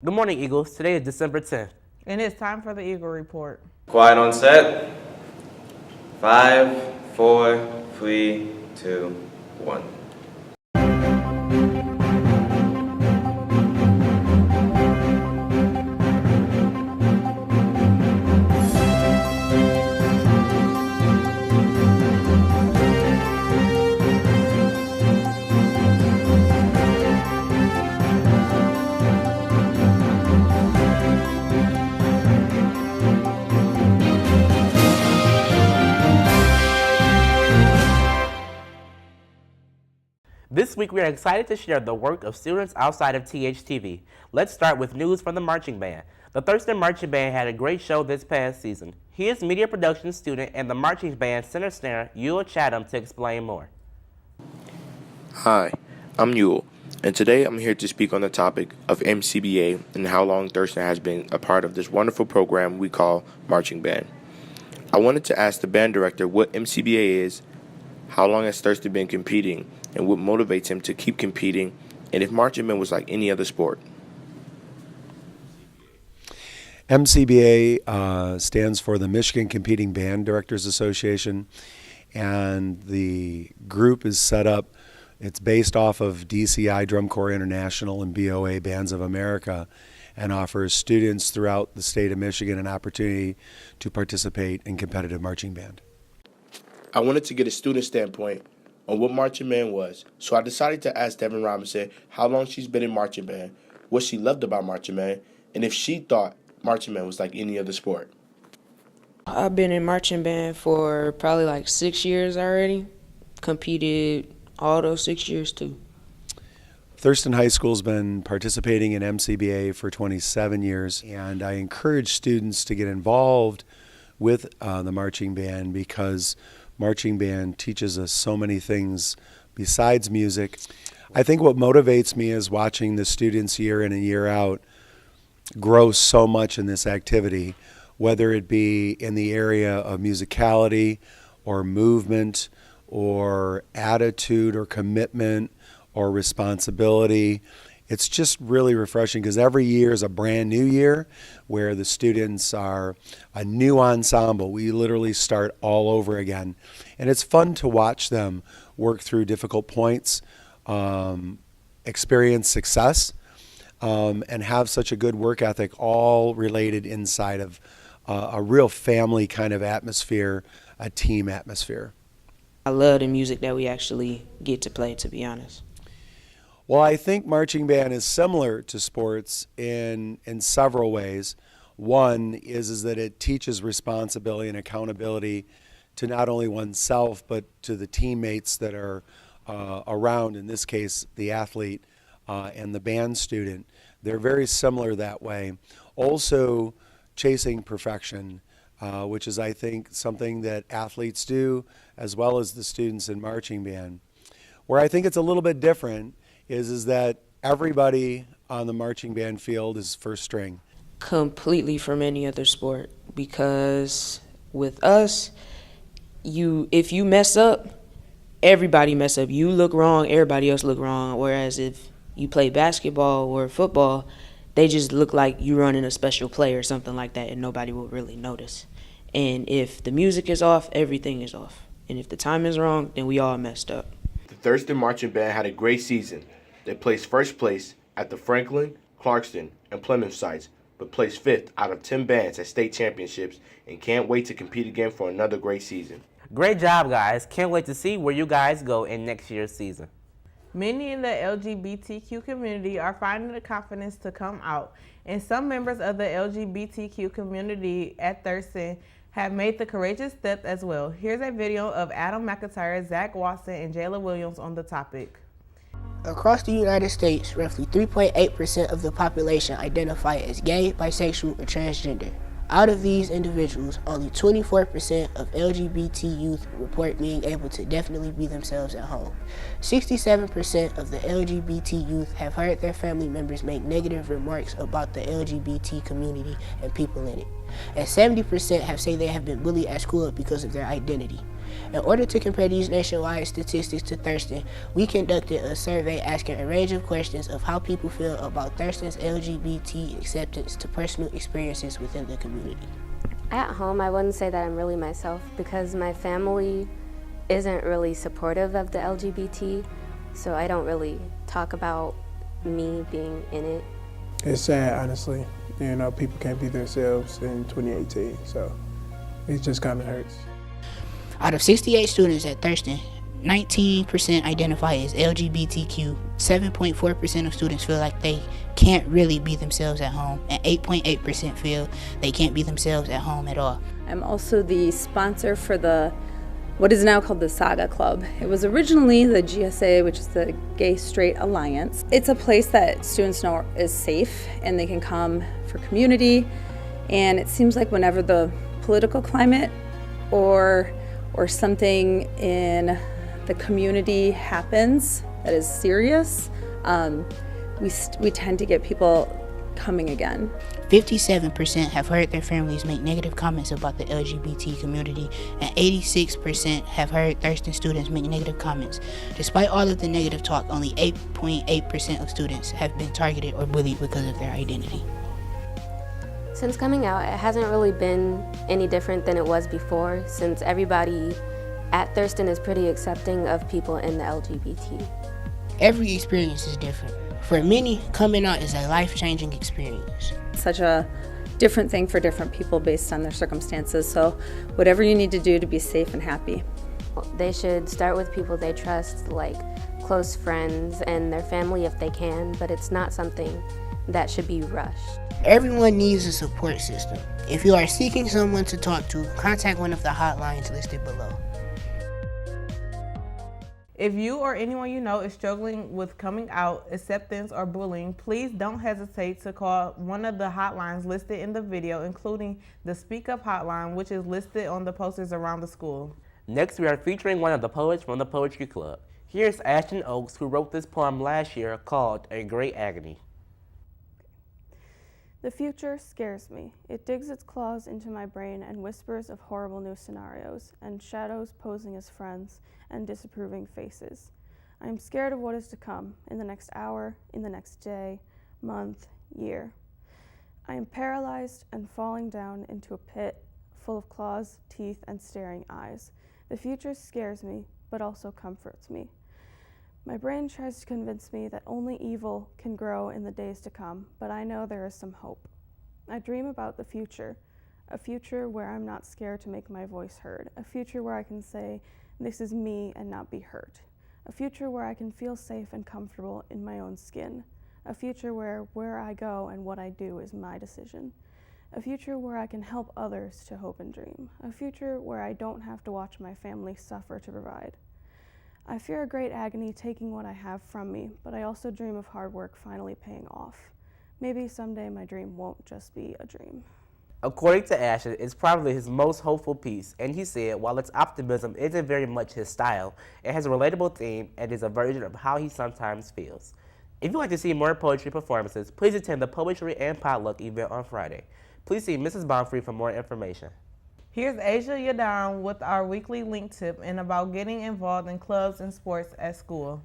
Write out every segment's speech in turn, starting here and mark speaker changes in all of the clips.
Speaker 1: Good morning, Eagles. Today is December 10th.
Speaker 2: And it's time for the Eagle Report.
Speaker 3: Quiet on set. 5, 4, 3, 2, 1.
Speaker 1: This week, we are excited to share the work of students outside of THTV. Let's start with news from the marching band. The Thurston Marching Band had a great show this past season. Here's media production student and the marching band center snare, Yule Chatham, to explain more.
Speaker 4: Hi, I'm Yule, and today I'm here to speak on the topic of MCBA and how long Thurston has been a part of this wonderful program we call Marching Band. I wanted to ask the band director what MCBA is, how long has Thurston been competing, and what motivates him to keep competing, and if marching band was like any other sport.
Speaker 5: MCBA stands for the Michigan Competing Band Directors Association, and the group is set up. It's based off of DCI, Drum Corps International, and BOA, Bands of America, and offers students throughout the state of Michigan an opportunity to participate in competitive marching band.
Speaker 4: I wanted to get a student standpoint on what marching band was, so I decided to ask Devin Robinson how long she's been in marching band, what she loved about marching band, and if she thought marching band was like any other sport.
Speaker 6: I've been in marching band for probably like 6 years already. Competed all those 6 years too.
Speaker 5: Thurston High School's been participating in MCBA for 27 years, and I encourage students to get involved with the marching band because marching band teaches us so many things besides music. I think what motivates me is watching the students year in and year out grow so much in this activity, whether it be in the area of musicality or movement or attitude or commitment or responsibility. It's just really refreshing because every year is a brand new year where the students are a new ensemble. We literally start all over again. And it's fun to watch them work through difficult points, experience success, and have such a good work ethic, all related inside of a real family kind of atmosphere, a team atmosphere.
Speaker 6: I love the music that we actually get to play, to be honest.
Speaker 5: Well, I think marching band is similar to sports in several ways. One is that it teaches responsibility and accountability to not only oneself, but to the teammates that are around, in this case, the athlete and the band student. They're very similar that way. Also, chasing perfection, which is, I think, something that athletes do, as well as the students in marching band. Where I think it's a little bit different is that everybody on the marching band field is first string.
Speaker 6: Completely from any other sport, because with us, if you mess up, everybody mess up. You look wrong, everybody else look wrong. Whereas if you play basketball or football, they just look like you running a special play or something like that, and nobody will really notice. And if the music is off, everything is off. And if the time is wrong, then we all messed up.
Speaker 4: The Thurston Marching Band had a great season. They placed first place at the Franklin, Clarkston, and Plymouth sites, but placed fifth out of 10 bands at state championships and can't wait to compete again for another great season.
Speaker 1: Great job, guys. Can't wait to see where you guys go in next year's season.
Speaker 2: Many in the LGBTQ community are finding the confidence to come out, and some members of the LGBTQ community at Thurston have made the courageous step as well. Here's a video of Adam McIntyre, Zach Watson, and Jayla Williams on the topic.
Speaker 7: Across the United States, roughly 3.8% of the population identify as gay, bisexual, or transgender. Out of these individuals, only 24% of LGBT youth report being able to definitely be themselves at home. 67% of the LGBT youth have heard their family members make negative remarks about the LGBT community and people in it. And 70% have said they have been bullied at school because of their identity. In order to compare these nationwide statistics to Thurston, we conducted a survey asking a range of questions of how people feel about Thurston's LGBT acceptance to personal experiences within the community.
Speaker 8: At home, I wouldn't say that I'm really myself because my family isn't really supportive of the LGBT, so I don't really talk about me being in it.
Speaker 9: It's sad, honestly. You know, people can't be themselves in 2018, so it just kind of hurts.
Speaker 7: Out of 68 students at Thurston, 19% identify as LGBTQ, 7.4% of students feel like they can't really be themselves at home, and 8.8% feel they can't be themselves at home at all.
Speaker 10: I'm also the sponsor for what is now called the Saga Club. It was originally the GSA, which is the Gay Straight Alliance. It's a place that students know is safe and they can come for community, and it seems like whenever the political climate or something in the community happens that is serious, we tend to get people coming again.
Speaker 7: 57% have heard their families make negative comments about the LGBT community, and 86% have heard Thurston students make negative comments. Despite all of the negative talk, only 8.8% of students have been targeted or bullied because of their identity.
Speaker 8: Since coming out, it hasn't really been any different than it was before, since everybody at Thurston is pretty accepting of people in the LGBT.
Speaker 7: Every experience is different. For many, coming out is a life-changing experience.
Speaker 10: Such a different thing for different people based on their circumstances, so whatever you need to do to be safe and happy.
Speaker 8: They should start with people they trust, like close friends and their family if they can, but it's not something that should be rushed.
Speaker 7: Everyone needs a support system. If you are seeking someone to talk to, contact one of the hotlines listed below.
Speaker 2: If you or anyone you know is struggling with coming out, acceptance, or bullying, please don't hesitate to call one of the hotlines listed in the video, including the Speak Up hotline, which is listed on the posters around the school.
Speaker 1: Next, we are featuring one of the poets from the Poetry Club. Here's Ashton Oaks, who wrote this poem last year called A Great Agony.
Speaker 11: The future scares me. It digs its claws into my brain and whispers of horrible new scenarios, and shadows posing as friends, and disapproving faces. I am scared of what is to come, in the next hour, in the next day, month, year. I am paralyzed and falling down into a pit full of claws, teeth, and staring eyes. The future scares me, but also comforts me. My brain tries to convince me that only evil can grow in the days to come, but I know there is some hope. I dream about the future, a future where I'm not scared to make my voice heard, a future where I can say, this is me and not be hurt, a future where I can feel safe and comfortable in my own skin, a future where I go and what I do is my decision, a future where I can help others to hope and dream, a future where I don't have to watch my family suffer to provide. I fear a great agony taking what I have from me, but I also dream of hard work finally paying off. Maybe someday my dream won't just be a dream.
Speaker 1: According to Ashton, it's probably his most hopeful piece, and he said while its optimism isn't very much his style, it has a relatable theme and is a version of how he sometimes feels. If you'd like to see more poetry performances, please attend the Poetry and Potluck event on Friday. Please see Mrs. Bonfrey for more information.
Speaker 2: Here's Asia Yadan with our weekly link tip and about getting involved in clubs and sports at school.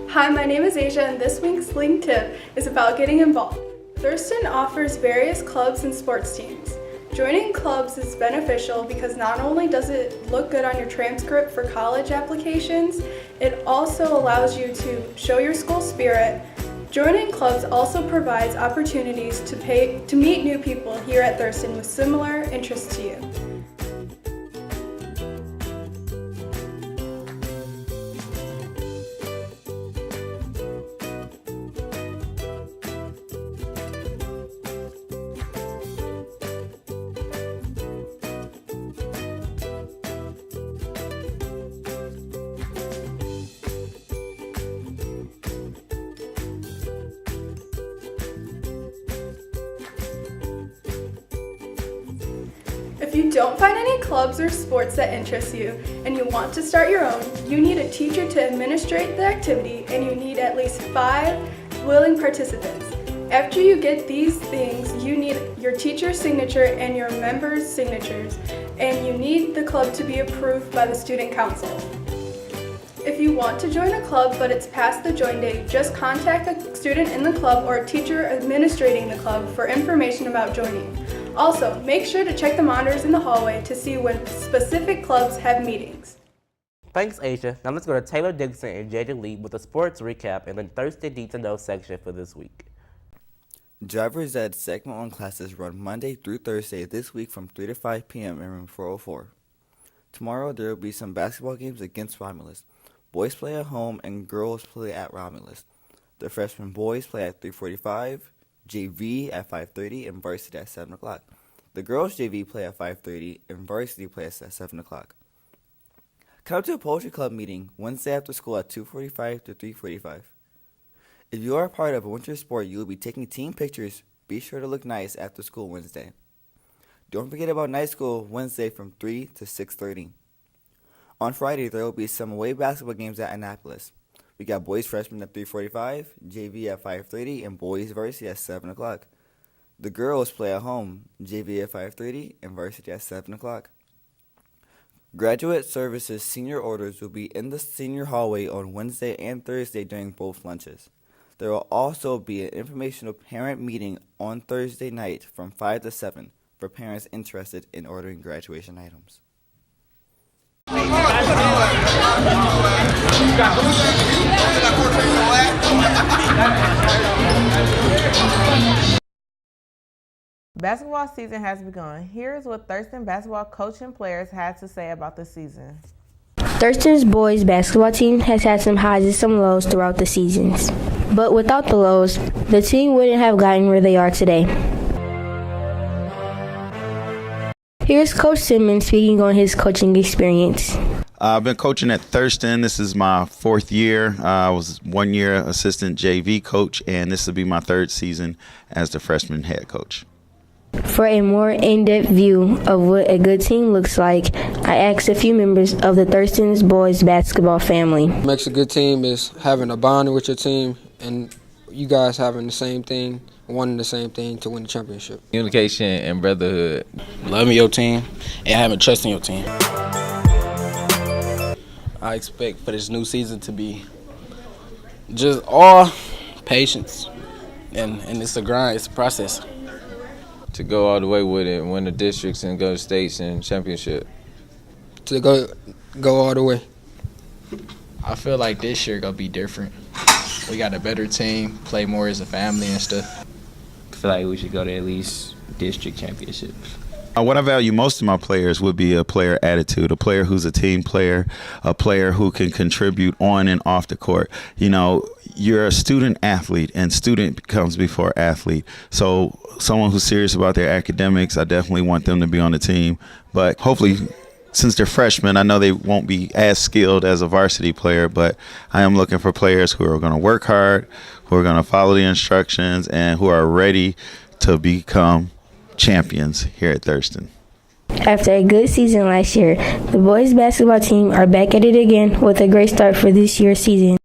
Speaker 12: Hi, my name is Asia, and this week's link tip is about getting involved. Thurston offers various clubs and sports teams. Joining clubs is beneficial because not only does it look good on your transcript for college applications, it also allows you to show your school spirit. Joining clubs also provides opportunities to meet new people here at Thurston with similar interests to you. If you don't find any clubs or sports that interest you and you want to start your own, you need a teacher to administrate the activity and you need at least 5 willing participants. After you get these things, you need your teacher's signature and your members' signatures, and you need the club to be approved by the student council. If you want to join a club but it's past the join date, just contact a student in the club or a teacher administrating the club for information about joining. Also, make sure to check the monitors in the hallway to see when specific clubs have meetings.
Speaker 1: Thanks, Asia. Now let's go to Taylor Dixon and Jaden Lee with a sports recap and the Thursday Need to Know section for this week.
Speaker 13: Driver's Ed Segment 1 classes run Monday through Thursday this week from 3 to 5 p.m. in room 404. Tomorrow there will be some basketball games against Romulus. Boys play at home and girls play at Romulus. The freshman boys play at 3:45, JV at 5:30, and varsity at 7 o'clock. The girls JV play at 5:30 and varsity plays at 7 o'clock. Come to a poetry club meeting Wednesday after school at 2:45 to 3:45. If you are a part of a winter sport, you will be taking team pictures. Be sure to look nice after school Wednesday. Don't forget about night school Wednesday from 3 to 6:30. On Friday, there will be some away basketball games at Annapolis. We got boys freshmen at 3:45, JV at 5:30, and boys varsity at 7 o'clock. The girls play at home, JV at 5:30, and varsity at 7 o'clock. Graduate Services senior orders will be in the senior hallway on Wednesday and Thursday during both lunches. There will also be an informational parent meeting on Thursday night from 5 to 7 for parents interested in ordering graduation items.
Speaker 2: Basketball season has begun. Here's what Thurston basketball coach and players had to say about the season.
Speaker 14: Thurston's boys basketball team has had some highs and some lows throughout the seasons. But without the lows, the team wouldn't have gotten where they are today. Here's Coach Simmons speaking on his coaching experience.
Speaker 15: I've been coaching at Thurston. This is my 4th year. I was 1 year assistant JV coach, and this will be my 3rd season as the freshman head coach.
Speaker 14: For a more in-depth view of what a good team looks like, I asked a few members of the Thurston's boys basketball family.
Speaker 16: What makes a good team is having a bond with your team and you guys having the same thing, wanting the same thing to win the championship.
Speaker 17: Communication and brotherhood.
Speaker 18: Loving your team and having trust in your team. I expect for this new season to be just all patience, and it's a grind, it's a process.
Speaker 17: To go all the way with it, win the districts and go to states and championship.
Speaker 16: To go all the way.
Speaker 18: I feel like this year gonna be different. We got a better team, play more as a family and stuff.
Speaker 19: I feel like we should go to at least district championships.
Speaker 15: What I value most in my players would be a player attitude, a player who's a team player, a player who can contribute on and off the court. You know, you're a student athlete, and student comes before athlete. So someone who's serious about their academics, I definitely want them to be on the team. But hopefully, since they're freshmen, I know they won't be as skilled as a varsity player, but I am looking for players who are going to work hard, who are going to follow the instructions, and who are ready to become champions here at Thurston.
Speaker 14: After a good season last year, the boys basketball team are back at it again with a great start for this year's season.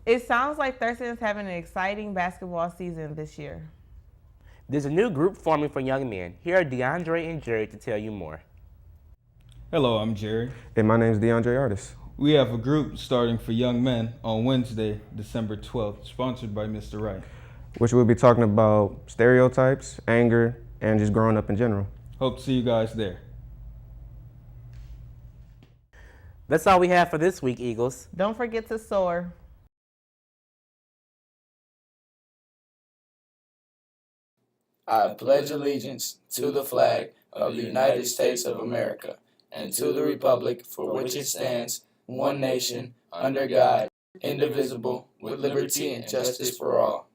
Speaker 2: It sounds like Thurston is having an exciting basketball season this year.
Speaker 1: There's a new group forming for young men. Here are DeAndre and Jared to tell you more.
Speaker 20: Hello, I'm Jared.
Speaker 21: And my name is DeAndre Artis.
Speaker 20: We have a group starting for young men on Wednesday, December 12th, sponsored by Mr. Wright.
Speaker 21: Which we'll be talking about stereotypes, anger, and just growing up in general.
Speaker 20: Hope to see you guys there.
Speaker 1: That's all we have for this week, Eagles.
Speaker 2: Don't forget to soar.
Speaker 22: I pledge allegiance to the flag of the United States of America and to the republic for which it stands, one nation, under God, indivisible, with liberty and justice for all.